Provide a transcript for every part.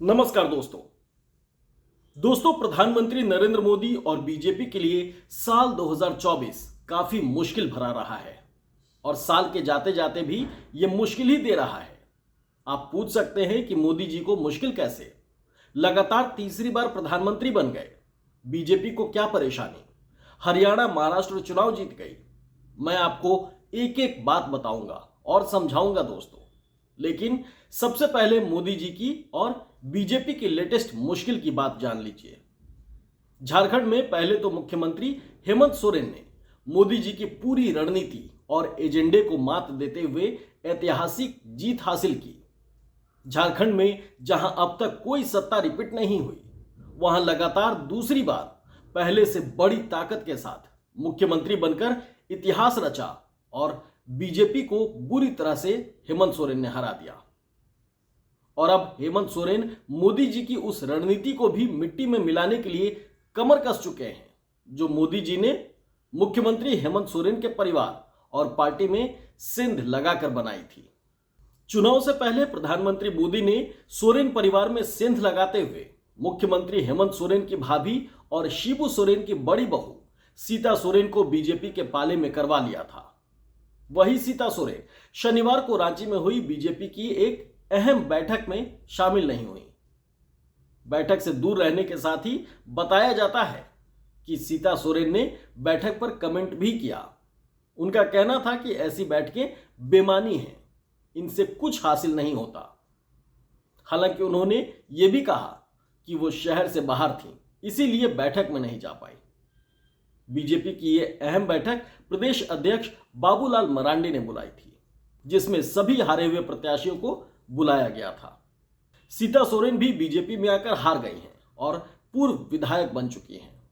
नमस्कार दोस्तों प्रधानमंत्री नरेंद्र मोदी और बीजेपी के लिए साल 2024 काफी मुश्किल भरा रहा है और साल के जाते जाते भी ये मुश्किल ही दे रहा है। आप पूछ सकते हैं कि मोदी जी को मुश्किल कैसे? लगातार तीसरी बार प्रधानमंत्री बन गए, बीजेपी को क्या परेशानी? हरियाणा महाराष्ट्र चुनाव जीत गई। मैं आपको एक एक बात बताऊंगा और समझाऊंगा दोस्तों। लेकिन सबसे पहले मोदी जी की और बीजेपी की लेटेस्ट मुश्किल की बात जान लीजिए। झारखंड में पहले तो मुख्यमंत्री हेमंत सोरेन ने मोदी जी की पूरी रणनीति और एजेंडे को मात देते हुए ऐतिहासिक जीत हासिल की। झारखंड में जहां अब तक कोई सत्ता रिपीट नहीं हुई, वहां लगातार दूसरी बार पहले से बड़ी ताकत के साथ मुख्यमंत्री बनकर इतिहास रचा और बीजेपी को बुरी तरह से हेमंत सोरेन ने हरा दिया। और अब हेमंत सोरेन मोदी जी की उस रणनीति को भी मिट्टी में मिलाने के लिए कमर कस चुके हैं, जो मोदी जी ने मुख्यमंत्री हेमंत सोरेन के परिवार और पार्टी में सेंध लगाकर बनाई थी। चुनाव से पहले प्रधानमंत्री मोदी ने सोरेन परिवार में सेंध लगाते हुए मुख्यमंत्री हेमंत सोरेन की भाभी और शिबू सोरेन की बड़ी बहू सीता सोरेन को बीजेपी के पाले में करवा लिया था। वही सीता सोरेन शनिवार को रांची में हुई बीजेपी की एक अहम बैठक में शामिल नहीं हुई। बैठक से दूर रहने के साथ ही बताया जाता है कि सीता सोरेन ने बैठक पर कमेंट भी किया। उनका कहना था कि ऐसी बैठकें बेमानी हैं, इनसे कुछ हासिल नहीं होता। हालांकि उन्होंने ये भी कहा कि वो शहर से बाहर थीं, इसीलिए बैठक में नहीं जा पाई। बीजेपी की ये अहम बैठक प्रदेश अध्यक्ष बाबूलाल मरांडी ने बुलाई थी, जिसमें सभी हारे हुए प्रत्याशियों को बुलाया गया था। सीता सोरेन भी बीजेपी में आकर हार गई हैं और पूर्व विधायक बन चुकी हैं।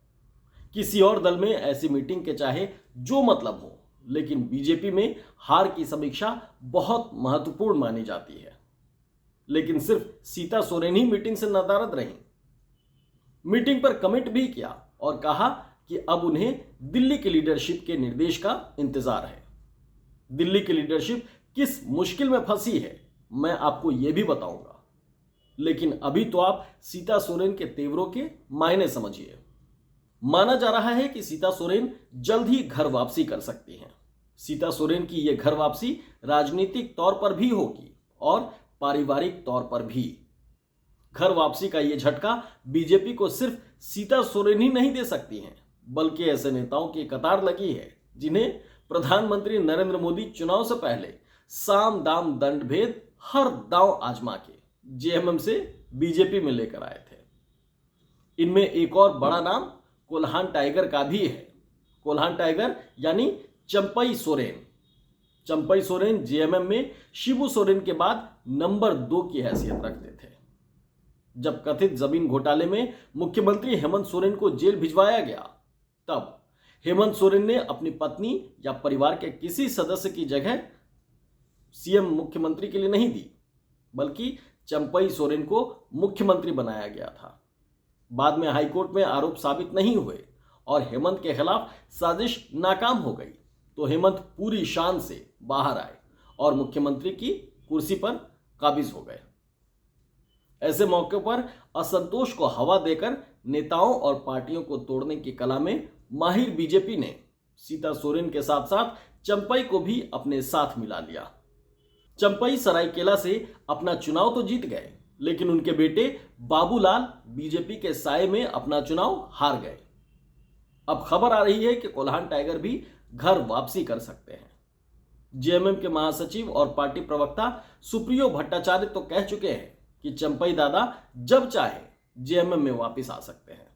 किसी और दल में ऐसी मीटिंग के चाहे जो मतलब हो, लेकिन बीजेपी में हार की समीक्षा बहुत महत्वपूर्ण मानी जाती है। लेकिन सिर्फ सीता सोरेन ही मीटिंग से नदारद रहीं। मीटिंग पर कमेंट भी किया और कहा कि अब उन्हें दिल्ली की लीडरशिप के निर्देश का इंतजार है। दिल्ली की लीडरशिप किस मुश्किल में फंसी है मैं आपको यह भी बताऊंगा। लेकिन अभी तो आप सीता सोरेन के तेवरों के मायने समझिए। माना जा रहा है कि सीता सोरेन जल्द ही घर वापसी कर सकती हैं। सीता सोरेन की यह घर वापसी राजनीतिक तौर पर भी होगी और पारिवारिक तौर पर भी। घर वापसी का यह झटका बीजेपी को सिर्फ सीता सोरेन ही नहीं दे सकती हैं, बल्कि ऐसे नेताओं की कतार लगी है जिन्हें प्रधानमंत्री नरेंद्र मोदी चुनाव से पहले साम दाम दंड भेद हर दांव आजमा के जेएमएम से बीजेपी में लेकर आए थे। इनमें एक और बड़ा नाम कोल्हान टाइगर का भी है। कोल्हान टाइगर यानी चंपई सोरेन। चंपई सोरेन जेएमएम में शिबू सोरेन के बाद नंबर 2 की हैसियत रखते थे। जब कथित जमीन घोटाले में मुख्यमंत्री हेमंत सोरेन को जेल भिजवाया गया, तब हेमंत सोरेन ने अपनी पत्नी या परिवार के किसी सदस्य की जगह सीएम मुख्यमंत्री के लिए नहीं दी, बल्कि चंपई सोरेन को मुख्यमंत्री बनाया गया था। बाद में हाईकोर्ट में आरोप साबित नहीं हुए और हेमंत के खिलाफ साजिश नाकाम हो गई, तो हेमंत पूरी शान से बाहर आए और मुख्यमंत्री की कुर्सी पर काबिज हो गए। ऐसे मौके पर असंतोष को हवा देकर नेताओं और पार्टियों को तोड़ने की कला में माहिर बीजेपी ने सीता सोरेन के साथ साथ चंपई को भी अपने साथ मिला लिया। चंपई सरायकेला से अपना चुनाव तो जीत गए, लेकिन उनके बेटे बाबूलाल बीजेपी के साये में अपना चुनाव हार गए। अब खबर आ रही है कि कोल्हान टाइगर भी घर वापसी कर सकते हैं। जेएमएम के महासचिव और पार्टी प्रवक्ता सुप्रियो भट्टाचार्य तो कह चुके हैं कि चंपई दादा जब चाहे जेएमएम में वापस आ सकते हैं।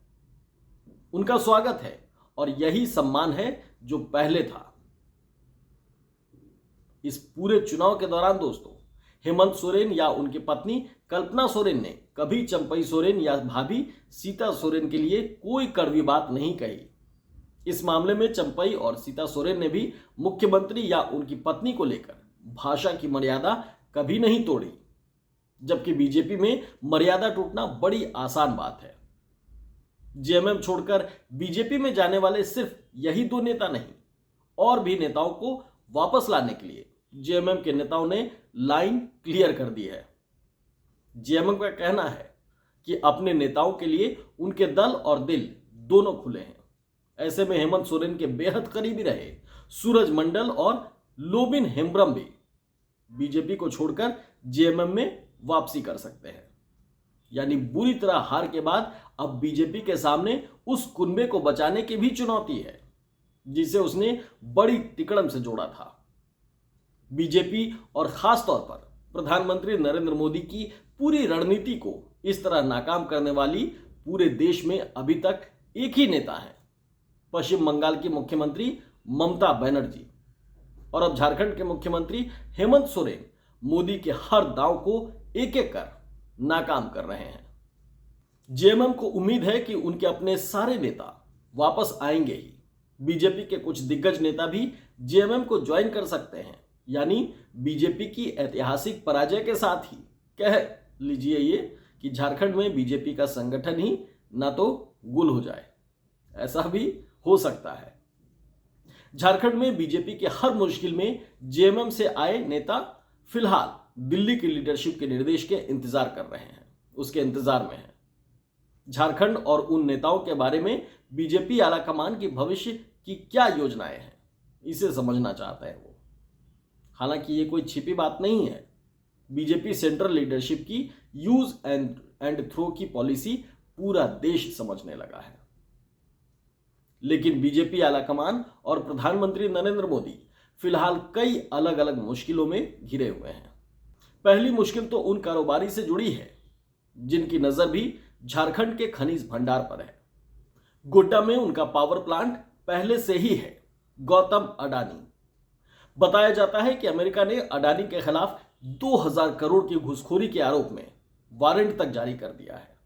उनका स्वागत है और यही सम्मान है जो पहले था। इस पूरे चुनाव के दौरान दोस्तों, हेमंत सोरेन या उनकी पत्नी कल्पना सोरेन ने कभी चंपई सोरेन या भाभी सीता सोरेन के लिए कोई कड़वी बात नहीं कही। इस मामले में चंपई और सीता सोरेन ने भी मुख्यमंत्री या उनकी पत्नी को लेकर भाषा की मर्यादा कभी नहीं तोड़ी, जबकि बीजेपी में मर्यादा टूटना बड़ी आसान बात है। जेएमएम छोड़कर बीजेपी में जाने वाले सिर्फ यही 2 नेता नहीं, और भी नेताओं को वापस लाने के लिए जेएमएम के नेताओं ने लाइन क्लियर कर दी है। जेएमएम का कहना है कि अपने नेताओं के लिए उनके दल और दिल दोनों खुले हैं। ऐसे में हेमंत सोरेन के बेहद करीबी रहे सूरज मंडल और लोबिन हेम्ब्रम भी बीजेपी को छोड़कर जेएमएम में वापसी कर सकते हैं। यानी बुरी तरह हार के बाद अब बीजेपी के सामने उस कुनबे को बचाने की भी चुनौती है जिसे उसने बड़ी तिकड़म से जोड़ा था। बीजेपी और खास तौर पर प्रधानमंत्री नरेंद्र मोदी की पूरी रणनीति को इस तरह नाकाम करने वाली पूरे देश में अभी तक एक ही नेता है, पश्चिम बंगाल की मुख्यमंत्री ममता बनर्जी। और अब झारखंड के मुख्यमंत्री हेमंत सोरेन मोदी के हर दांव को एक एक कर नाकाम कर रहे हैं। जेएमएम को उम्मीद है कि उनके अपने सारे नेता वापस आएंगे ही। बीजेपी के कुछ दिग्गज नेता भी जेएमएम को ज्वाइन कर सकते हैं। यानी बीजेपी की ऐतिहासिक पराजय के साथ ही कह लीजिए ये कि झारखंड में बीजेपी का संगठन ही ना तो गुल हो जाए, ऐसा भी हो सकता है। झारखंड में बीजेपी के हर मुश्किल में जेएमएम से आए नेता फिलहाल दिल्ली की लीडरशिप के निर्देश के इंतजार कर रहे हैं, उसके इंतजार में है। झारखंड और उन नेताओं के बारे में बीजेपी आलाकमान की भविष्य की क्या योजनाएं हैं, इसे समझना चाहते हैं वो। हालांकि ये कोई छिपी बात नहीं है। बीजेपी सेंट्रल लीडरशिप की यूज एंड थ्रो की पॉलिसी पूरा देश समझने लगा है। लेकिन बीजेपी आलाकमान और प्रधानमंत्री नरेंद्र मोदी फिलहाल कई अलग अलग मुश्किलों में घिरे हुए हैं। पहली मुश्किल तो उन कारोबारी से जुड़ी है जिनकी नजर भी झारखंड के खनिज भंडार पर है। गोड्डा में उनका पावर प्लांट पहले से ही है, गौतम अडानी। बताया जाता है कि अमेरिका ने अडानी के खिलाफ 2000 करोड़ की घूसखोरी के आरोप में वारंट तक जारी कर दिया है।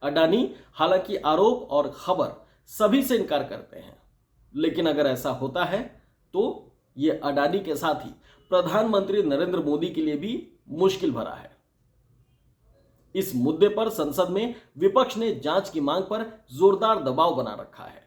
अडानी हालांकि आरोप और खबर सभी से इनकार करते हैं, लेकिन अगर ऐसा होता है तो यह अडानी के साथ ही प्रधानमंत्री नरेंद्र मोदी के लिए भी मुश्किल भरा है। इस मुद्दे पर संसद में विपक्ष ने जांच की मांग पर जोरदार दबाव बना रखा है।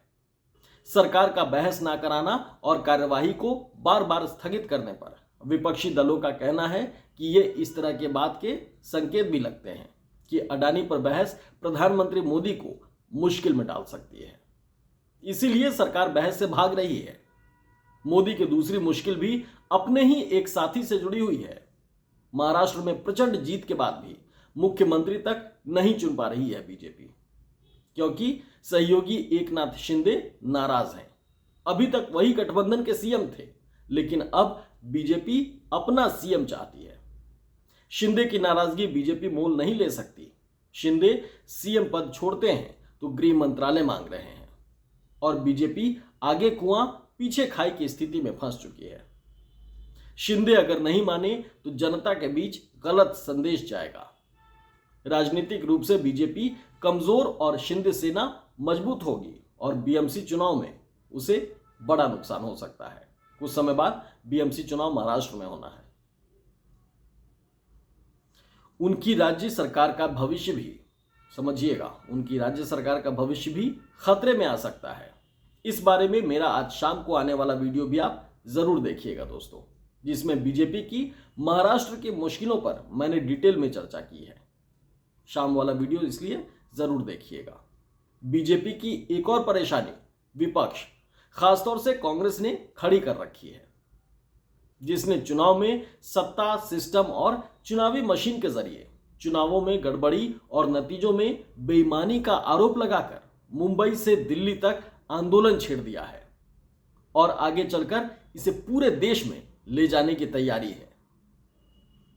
सरकार का बहस ना कराना और कार्यवाही को बार बार स्थगित करने पर विपक्षी दलों का कहना है कि ये इस तरह के बात के संकेत भी लगते हैं कि अडानी पर बहस प्रधानमंत्री मोदी को मुश्किल में डाल सकती है। इसीलिए सरकार बहस से भाग रही है। मोदी की दूसरी मुश्किल भी अपने ही एक साथी से जुड़ी हुई है। महाराष्ट्र में प्रचंड जीत के बाद भी मुख्यमंत्री तक नहीं चुन पा रही है बीजेपी, क्योंकि सहयोगी एकनाथ शिंदे नाराज हैं। अभी तक वही गठबंधन के सीएम थे, लेकिन अब बीजेपी अपना सीएम चाहती है। शिंदे की नाराजगी बीजेपी मोल नहीं ले सकती। शिंदे सीएम पद छोड़ते हैं तो गृह मंत्रालय मांग रहे हैं और बीजेपी आगे कुआं पीछे खाई की स्थिति में फंस चुकी है। शिंदे अगर नहीं माने तो जनता के बीच गलत संदेश जाएगा। राजनीतिक रूप से बीजेपी कमजोर और शिंदे सेना मजबूत होगी और बीएमसी चुनाव में उसे बड़ा नुकसान हो सकता है। कुछ समय बाद बीएमसी चुनाव महाराष्ट्र में होना है। उनकी राज्य सरकार का भविष्य भी, समझिएगा, उनकी राज्य सरकार का भविष्य भी खतरे में आ सकता है। इस बारे में मेरा आज शाम को आने वाला वीडियो भी आप जरूर देखिएगा दोस्तों, जिसमें बीजेपी की महाराष्ट्र की मुश्किलों पर मैंने डिटेल में चर्चा की है। शाम वाला वीडियो इसलिए जरूर देखिएगा। बीजेपी की एक और परेशानी विपक्ष, खासतौर से कांग्रेस ने खड़ी कर रखी है, जिसने चुनाव में सत्ता, सिस्टम और चुनावी मशीन के जरिए चुनावों में गड़बड़ी और नतीजों में बेईमानी का आरोप लगाकर मुंबई से दिल्ली तक आंदोलन छेड़ दिया है और आगे चलकर इसे पूरे देश में ले जाने की तैयारी है।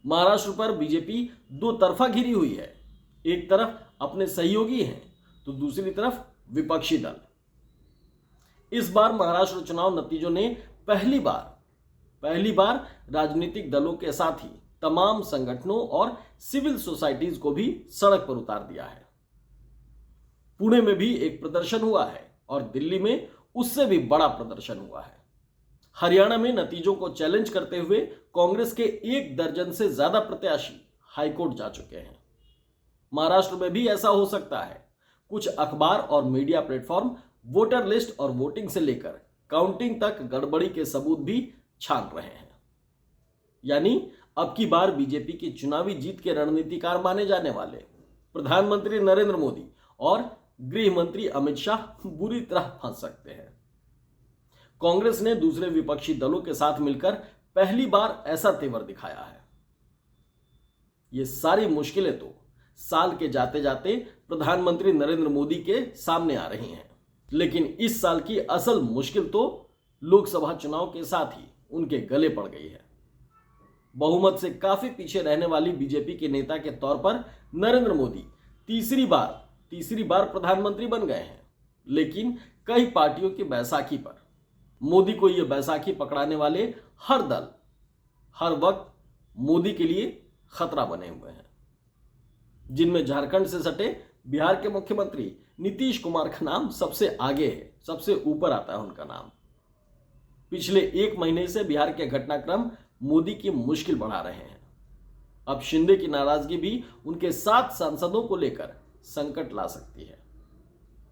महाराष्ट्र पर बीजेपी दो तरफा घिरी हुई है। एक तरफ अपने सहयोगी हैं तो दूसरी तरफ विपक्षी दल। इस बार महाराष्ट्र चुनाव नतीजों ने पहली बार राजनीतिक दलों के साथ ही तमाम संगठनों और सिविल सोसाइटीज को भी सड़क पर उतार दिया है। पुणे में भी एक प्रदर्शन हुआ है और दिल्ली में उससे भी बड़ा प्रदर्शन हुआ है। हरियाणा में नतीजों को चैलेंज करते हुए कांग्रेस के 1 दर्जन से ज्यादा प्रत्याशी हाईकोर्ट जा चुके हैं। महाराष्ट्र में भी ऐसा हो सकता है। कुछ अखबार और मीडिया प्लेटफॉर्म वोटर लिस्ट और वोटिंग से लेकर काउंटिंग तक गड़बड़ी के सबूत भी छान रहे हैं। यानी अब की बार बीजेपी की चुनावी जीत के रणनीतिकार माने जाने वाले प्रधानमंत्री नरेंद्र मोदी और गृह मंत्री अमित शाह बुरी तरह फंस सकते हैं। कांग्रेस ने दूसरे विपक्षी दलों के साथ मिलकर पहली बार ऐसा तेवर दिखाया है। ये सारी मुश्किलें तो साल के जाते जाते प्रधानमंत्री नरेंद्र मोदी के सामने आ रही हैं, लेकिन इस साल की असल मुश्किल तो लोकसभा चुनाव के साथ ही उनके गले पड़ गई है। बहुमत से काफी पीछे रहने वाली बीजेपी के नेता के तौर पर नरेंद्र मोदी तीसरी बार प्रधानमंत्री बन गए हैं, लेकिन कई पार्टियों की बैसाखी पर मोदी को यह बैसाखी पकड़ाने वाले हर दल हर वक्त मोदी के लिए खतरा बने हुए हैं, जिनमें झारखंड से सटे बिहार के मुख्यमंत्री नीतीश कुमार का नाम सबसे आगे है, सबसे ऊपर आता है उनका नाम। पिछले एक महीने से बिहार के घटनाक्रम मोदी की मुश्किल बढ़ा रहे हैं। अब शिंदे की नाराजगी भी उनके 7 सांसदों को लेकर संकट ला सकती है।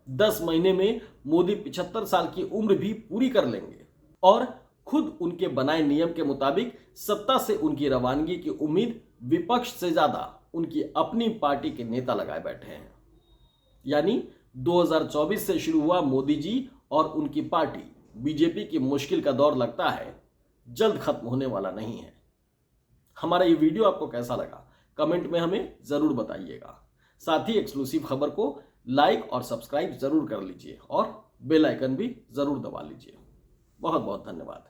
10 महीने में मोदी 75 साल की उम्र भी पूरी कर लेंगे और खुद उनके बनाए नियम के मुताबिक सत्ता से उनकी रवानगी की उम्मीद विपक्ष से ज्यादा उनकी अपनी पार्टी के नेता लगाए बैठे हैं। यानी 2024 से शुरू हुआ मोदी जी और उनकी पार्टी बीजेपी की मुश्किल का दौर लगता है जल्द खत्म होने वाला नहीं है। हमारा ये वीडियो आपको कैसा लगा कमेंट में हमें जरूर बताइएगा। साथ ही एक्सक्लूसिव खबर को लाइक और सब्सक्राइब जरूर कर लीजिए और बेल आइकन भी जरूर दबा लीजिए। बहुत बहुत धन्यवाद।